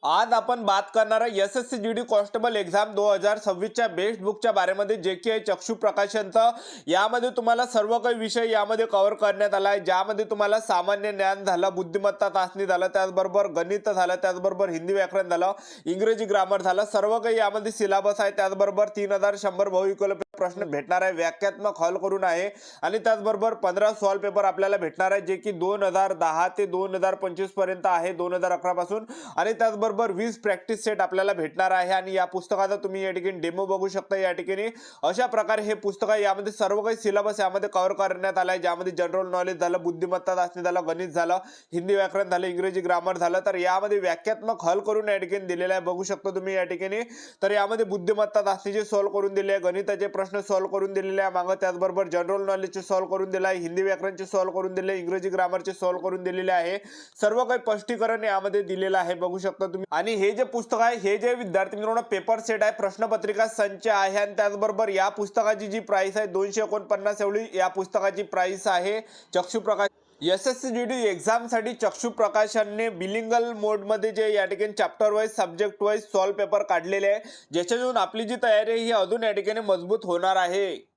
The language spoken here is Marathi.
आज आपण बात करणार आहे एसएससी जीडी कॉन्स्टेबल एग्जाम 2026 च्या बेस्ट बुकच्या बारेमध्ये जे की आहे चक्षु प्रकाशनचं। यामध्ये तुम्हाला सर्व काही विषय यामध्ये कव्हर करण्यात आला आहे, ज्यामध्ये तुम्हाला सामान्य ज्ञान झालं, बुद्धिमत्ता चाचणी झालं, त्याचबरोबर गणित झालं, त्याचबरोबर हिंदी व्याकरण झालं, इंग्रजी ग्रामर झालं, सर्व काही यामध्ये सिलेबस आहे। त्याचबरोबर 3100 बहुविकल्प प्रश्न भेटणार आहे, व्याख्यात्मक हॉल करून आहे आणि त्याचबरोबर 15 सॉल्व पेपर आपल्याला भेटणार आहे, जे की 2010 ते 2025 पर्यंत आहे, 2011 पासून। आणि त्याचबरोबर 20 प्रॅक्टिस सेट आपल्याला भेटणार आहे आणि या पुस्तकाचा तुम्ही या ठिकाणी डेमो बघू शकता। या ठिकाणी अशा प्रकारे हे पुस्तक आहे, यामध्ये सर्व काही सिलेबस यामध्ये कव्हर करण्यात आला आहे, ज्यामध्ये जनरल नॉलेज झालं, बुद्धिमत्ता चाचणी झालं, गणित झालं, हिंदी व्याकरण झालं, इंग्रजी ग्रामर झालं। तर यामध्ये व्याख्यात्मक हल करून या ठिकाणी दिलेला आहे, बघू शकता तुम्ही या ठिकाणी। तर यामध्ये बुद्धिमत्ता चाचणीचे सॉल्व करून दिले आहे, गणिताचे प्रश्न सॉल्व करून दिलेले आहे मागं, त्याचबरोबर जनरल नॉलेजचे सॉल्व करून दिले आहे, हिंदी व्याकरणचे सॉल्व करून दिले, इंग्रजी ग्रामरचे सॉल्व करून दिलेले आहे, सर्व काही स्पष्टीकरण यामध्ये दिलेलं आहे, बघू शकता तुम्ही। आणि हे जे पुस्तक आहे, हे जे विद्यार्थी मित्रांनो पेपर सेट आहे, प्रश्नपत्रिका संच आहे आणि त्याचबरोबर या पुस्तकाची जी प्राइस आहे 249 एवढी या पुस्तकाची प्राइस आहे। चक्षु प्रकाश एसएससी जीडी एग्जाम साठी चक्षु प्रकाशनने बिलिंगल मोड मध्ये जे या ठिकाणी chapter wise subject wise solve paper काढलेले आहे, ज्याच्यातून आपली जी तयारी आहे ही अजून या ठिकाणी मजबूत होणार आहे।